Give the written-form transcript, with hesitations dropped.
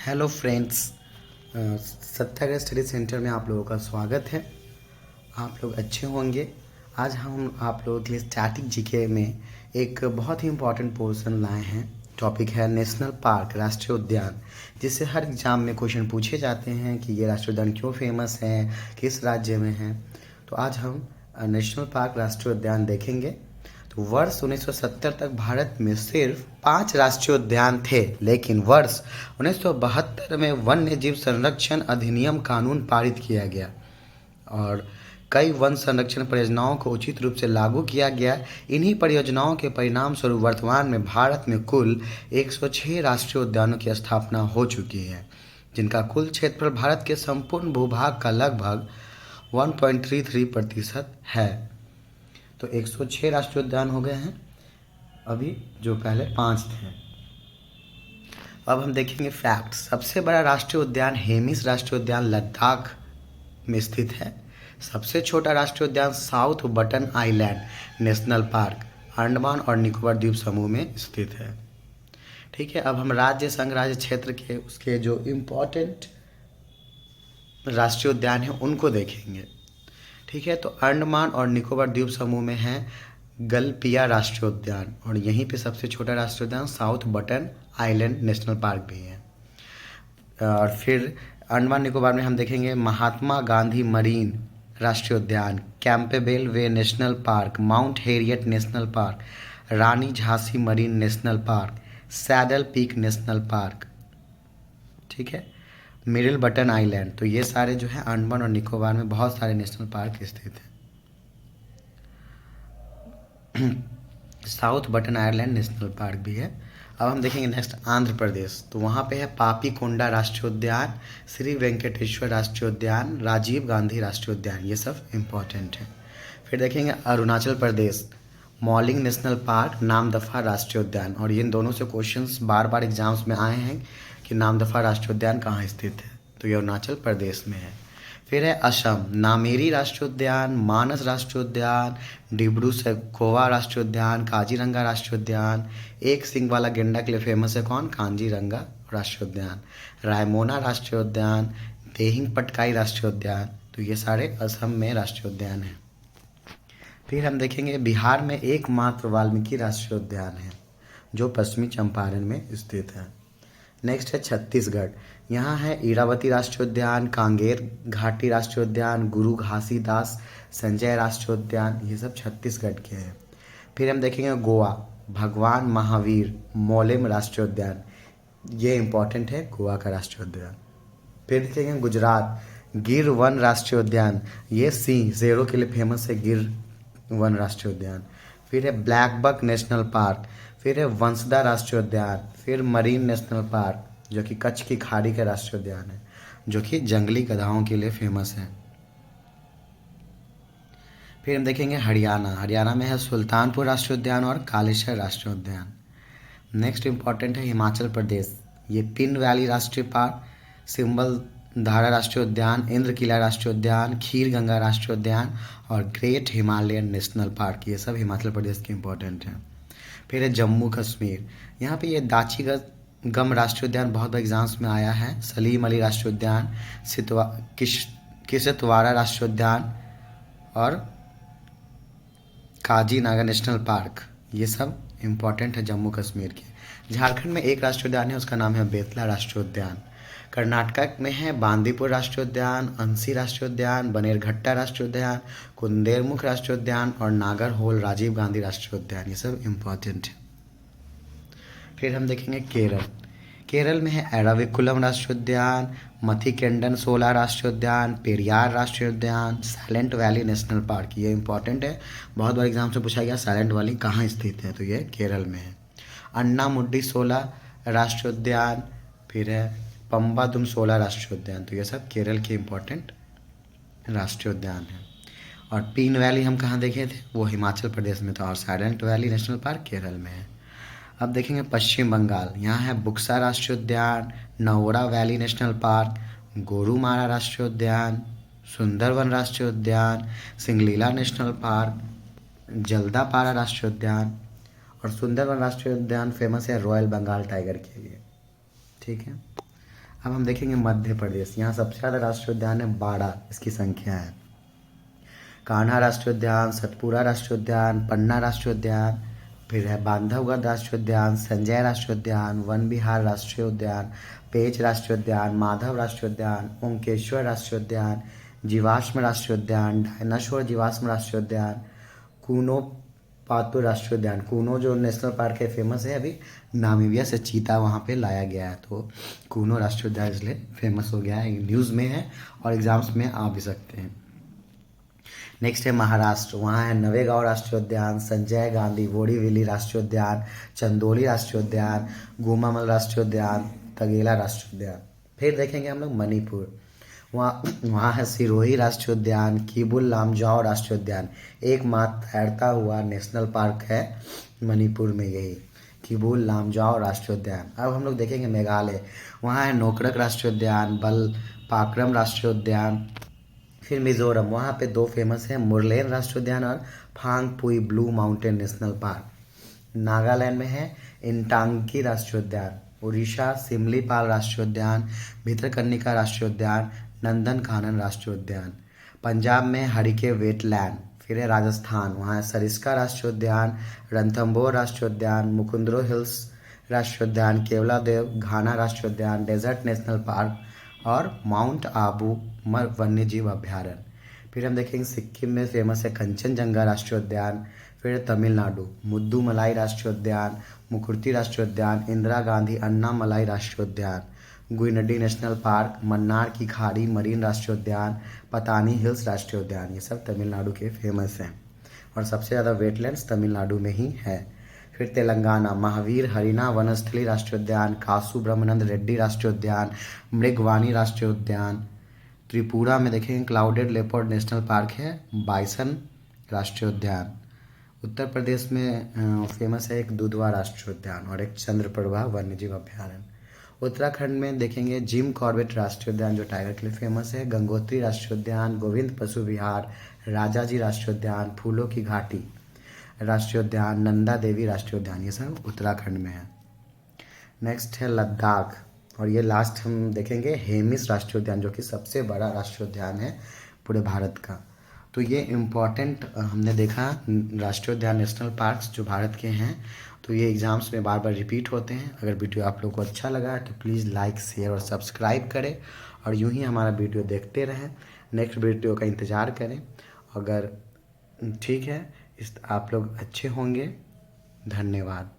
Hello friends, सत्याग्रह study centre में आप लोगों का स्वागत है। आप लोग अच्छे होंगे। आज हम आप लोगों के लिए स्टैटिक जीके में एक बहुत ही इम्पोर्टेंट पोर्शन लाए हैं। टॉपिक है नेशनल पार्क, राष्ट्रीय उद्यान, जिससे हर एग्जाम में क्वेश्चन पूछे जाते हैं कि ये राष्ट्रीय उद्यान क्यों फेमस है, किस राज्य में है। तो आज हम नेशनल पार्क, राष्ट्रीय उद्यान देखेंगे। तो वर्ष 1970 तक भारत में सिर्फ 5 राष्ट्रीय उद्यान थे, लेकिन वर्ष 1972 में वन्य जीव संरक्षण अधिनियम कानून पारित किया गया और कई वन संरक्षण परियोजनाओं को उचित रूप से लागू किया गया। इन्हीं परियोजनाओं के परिणाम स्वरूप वर्तमान में भारत में कुल 106 राष्ट्रीय उद्यानों की स्थापना हो चुकी है, जिनका कुल क्षेत्रफल भारत के संपूर्ण भूभाग का लगभग 1.33% है। तो 106 राष्ट्रीय उद्यान हो गए हैं अभी, जो पहले 5 थे। अब हम देखेंगे फैक्ट। सबसे बड़ा राष्ट्रीय उद्यान हेमिस राष्ट्रीय उद्यान लद्दाख में स्थित है। सबसे छोटा राष्ट्रीय उद्यान south button island national park Andaman और निकोबार द्वीप समूह में स्थित है। ठीक है, अब हम राज्य संघ राज्य क्षेत्र के उसके जो इम्पोर्टेंट राष्ट्रीय उद्यान हैं उनको देखेंगे। ठीक है, तो अंडमान और निकोबार द्वीप समूह में है गलपिया राष्ट्रीय उद्यान, और यहीं पे सबसे छोटा राष्ट्रीय उद्यान south button island national park भी है। और फिर अंडमान निकोबार में हम देखेंगे महात्मा गांधी मरीन राष्ट्रीय उद्यान, Campbell Bay National Park, Mount Harriet National Park, Rani Jhansi Marine National Park, Saddle Peak National Park. ठीक है, मिडिल बटन आइलैंड। तो ये सारे जो है अंडमान और निकोबार में बहुत सारे नेशनल पार्क स्थित हैं। South button island national park भी है। अब हम देखेंगे नेक्स्ट आंध्र प्रदेश। तो वहाँ पे है पापीकोंडा राष्ट्रीय उद्यान, श्री वेंकटेश्वर राष्ट्रीय उद्यान, राजीव गांधी राष्ट्रीय उद्यान, ये सब इम्पोर्टेंट है। फिर देखेंगे अरुणाचल प्रदेश, मॉलिंग नेशनल पार्क, नामदफा राष्ट्रीय उद्यान, और इन दोनों से क्वेश्चंस बार बार एग्जाम्स में आए हैं कि नामदफा राष्ट्रीय उद्यान कहाँ स्थित है। तो ये अरुणाचल प्रदेश में है। फिर है असम, नामेरी राष्ट्रीय उद्यान, मानस राष्ट्रीय उद्यान, डिब्रू सैखोवा राष्ट्रीय उद्यान, काजीरंगा राष्ट्रीय उद्यान। एक सिंग वाला गेंडा के लिए फेमस है कौन? काजीरंगा राष्ट्रीय उद्यान। रायमोना राष्ट्रीय उद्यान, देहिंग पटकाई राष्ट्रीय उद्यान। तो ये सारे असम में राष्ट्रीय उद्यान हैं। फिर हम देखेंगे बिहार में एकमात्र वाल्मीकि राष्ट्रीय उद्यान है, जो पश्चिमी चंपारण में स्थित है। नेक्स्ट है छत्तीसगढ़। यहाँ है इरावती राष्ट्रीय उद्यान, कांगेर घाटी राष्ट्रीय उद्यान, गुरु घासीदास संजय राष्ट्रीय उद्यान, ये सब छत्तीसगढ़ के हैं। फिर हम देखेंगे गोवा, भगवान महावीर मोलेम राष्ट्रीय उद्यान, ये इम्पोर्टेंट है गोवा का राष्ट्रीय उद्यान। फिर देखेंगे गुजरात, गिर वन राष्ट्रीय उद्यान, ये सिंह शेरों के लिए फेमस है, गिर वन राष्ट्रीय उद्यान। फिर है ब्लैक बक नेशनल पार्क, फिर है वंसदा राष्ट्रीय उद्यान, फिर मरीन नेशनल पार्क जो कि कच्छ की खाड़ी का राष्ट्रीय उद्यान है, जो कि जंगली गधाओं के लिए फेमस है। फिर हम देखेंगे हरियाणा। हरियाणा में है सुल्तानपुर राष्ट्रीय उद्यान और कालेश्वर राष्ट्रीय उद्यान। नेक्स्ट इंपॉर्टेंट है हिमाचल प्रदेश, ये पिन वैली राष्ट्रीय पार्क, सिंबल धारा राष्ट्रीय उद्यान, इंद्र किला राष्ट्रीय उद्यान, खीर गंगा राष्ट्रीय उद्यान और ग्रेट हिमालयन नेशनल पार्क, ये सब हिमाचल प्रदेश के इम्पोर्टेंट हैं। फिर है जम्मू कश्मीर, यहाँ पे ये दाची गम राष्ट्रीय उद्यान बहुत बार एग्जाम्स में आया है, सलीम अली राष्ट्रीय उद्यान, किश्तवाड़ा राष्ट्रीय उद्यान और काजीनागा नेशनल पार्क, ये सब इम्पोर्टेंट है जम्मू कश्मीर के। झारखंड में एक राष्ट्रीय उद्यान है, उसका नाम है बेतला राष्ट्रीय उद्यान। कर्नाटक में है बांदीपुर राष्ट्रीय उद्यान, अंसी राष्ट्रीय उद्यान, बनेरघट्टा राष्ट्रीय उद्यान, कुंदेरमुख राष्ट्रीय उद्यान और नागरहोल राजीव गांधी राष्ट्रीय उद्यान, ये सब इम्पोर्टेंट है। फिर हम देखेंगे केरल। केरल में है एराविकुलम राष्ट्रीय उद्यान, मथिकेंडन सोला राष्ट्रीय उद्यान, पेरियार राष्ट्रीय उद्यान, साइलेंट वैली नेशनल पार्क, ये इंपॉर्टेंट है, बहुत बार एग्जाम से पूछा गया साइलेंट वैली कहाँ स्थित है, तो ये केरल में है। अन्नामुड्डी सोला राष्ट्रीय उद्यान, फिर है पंबादुम सोला राष्ट्रीय उद्यान, तो ये सब केरल के इम्पोर्टेंट राष्ट्रीय उद्यान है। और पीन वैली हम कहाँ देखे थे, वो हिमाचल प्रदेश में था, और silent valley national park Kerala में है। अब देखेंगे पश्चिम बंगाल, यहाँ है बुक्सा राष्ट्रीय उद्यान, Neora valley national park, Gorumara राष्ट्रीय उद्यान, सुंदरवन राष्ट्रीय उद्यान, सिंगलीला नेशनल पार्क, जल्दापारा राष्ट्रीय उद्यान, और सुंदरवन राष्ट्रीय उद्यान फेमस है रॉयल बंगाल टाइगर के लिए। ठीक है, अब हम देखेंगे मध्य प्रदेश। यहाँ सबसे ज़्यादा राष्ट्रीय उद्यान है, 12 इसकी संख्या है। कान्हा राष्ट्रीय उद्यान, सतपुरा राष्ट्रीय उद्यान, पन्ना राष्ट्रीय उद्यान, फिर है बांधवगढ़ राष्ट्रीय उद्यान, संजय राष्ट्रीय उद्यान, वन विहार राष्ट्रीय उद्यान, पेंच राष्ट्रीय उद्यान, माधव राष्ट्रीय उद्यान, ओंकेश्वर राष्ट्रीय उद्यान, जीवाश्म राष्ट्रीय उद्यान, डायनासोर जीवाश्म राष्ट्रीय उद्यान, कूनो पातु राष्ट्रीय उद्यान। कूनो जो नेशनल पार्क है फेमस है, अभी नामीबिया से चीता वहाँ पे लाया गया है, तो कूनो राष्ट्रीय उद्यान इसलिए फेमस हो गया है, न्यूज़ में है और एग्जाम्स में आ भी सकते हैं। नेक्स्ट है महाराष्ट्र। वहाँ है नवेगांव राष्ट्रीय उद्यान, संजय गांधी बोरीवली राष्ट्रीय उद्यान, चंदोली राष्ट्रीय उद्यान, गोमामल राष्ट्रीय उद्यान, तगेला राष्ट्रीय उद्यान। फिर देखेंगे हम लोग मणिपुर। वहाँ है सिरोही राष्ट्रीय उद्यान, किबुल लामजाओ राष्ट्रीय उद्यान। एकमात्र तैरता हुआ नेशनल पार्क है मणिपुर में, यही किबुल लामजाओ राष्ट्रीय उद्यान। अब हम लोग देखेंगे मेघालय। वहाँ है नोकरक राष्ट्रीय उद्यान, बलपाक्रम राष्ट्रीय उद्यान। फिर मिजोरम, वहाँ पे 2 फेमस हैं, मुरलेन राष्ट्रीय उद्यान और Phawngpui blue mountain national park. Nagaland में है इंटांगी राष्ट्रीय उद्यान। उड़ीसा सिमलीपाल राष्ट्रीय उद्यान, भितरकनिका राष्ट्रीय उद्यान, नंदनकानन राष्ट्रीय उद्यान। पंजाब में हरिके वेटलैंड। फिर है राजस्थान, वहाँ है सरिस्का राष्ट्रीय उद्यान, रणथंभौर राष्ट्रीय उद्यान, मुकुंदरो हिल्स राष्ट्रीय उद्यान, केवलादेव घाना राष्ट्रीय उद्यान, डेजर्ट नेशनल पार्क और माउंट आबू वन्य जीव अभ्यारण्य। फिर हम देखेंगे सिक्किम में फेमस है कंचनजंगा राष्ट्रीय उद्यान। फिर तमिलनाडु मुद्दुमलाई राष्ट्रीय उद्यान, मुकुर्ती राष्ट्रीय उद्यान, इंदिरा गांधी अन्नामलाई राष्ट्रीय उद्यान, गुइनडी नेशनल पार्क, मन्नार की खाड़ी मरीन राष्ट्रीय उद्यान, पतानी हिल्स राष्ट्रीय उद्यान। ये सब तमिलनाडु के फेमस हैं और सबसे ज़्यादा वेटलैंड्स तमिलनाडु में ही है। फिर तेलंगाना महावीर हरिना वनस्थली राष्ट्रीय उद्यान, कासु ब्रह्मानंद रेड्डी राष्ट्रीय उद्यान, मृगवानी राष्ट्रीय उद्यान। त्रिपुरा में देखेंगे क्लाउडेड लेपर्ड नेशनल पार्क है, बाइसन राष्ट्रीय उद्यान। उत्तर प्रदेश में फेमस है एक दुधवा राष्ट्रीय उद्यान और एक चंद्रप्रभा वन्यजीव अभ्यारण्य। उत्तराखंड में देखेंगे जिम कॉर्बेट राष्ट्रीय उद्यान जो टाइगर के लिए फेमस है, गंगोत्री राष्ट्रीय उद्यान, गोविंद पशु विहार, राजाजी राष्ट्रीय उद्यान, फूलों की घाटी राष्ट्रीय उद्यान, नंदा देवी राष्ट्रीय उद्यान। ये सब उत्तराखंड में है। नेक्स्ट है लद्दाख और ये लास्ट हम देखेंगे हेमिस राष्ट्रीय उद्यान जो कि सबसे बड़ा राष्ट्रीय उद्यान है पूरे भारत का। तो ये इम्पॉर्टेंट हमने देखा राष्ट्रीय उद्यान नेशनल पार्क्स जो भारत के हैं, तो ये एग्ज़ाम्स में बार बार रिपीट होते हैं। अगर वीडियो आप लोग को अच्छा लगा तो प्लीज़ लाइक शेयर और सब्सक्राइब करें और यूँ ही हमारा वीडियो देखते रहें। नेक्स्ट वीडियो का इंतज़ार करें। अगर ठीक है आप लोग अच्छे होंगे। धन्यवाद।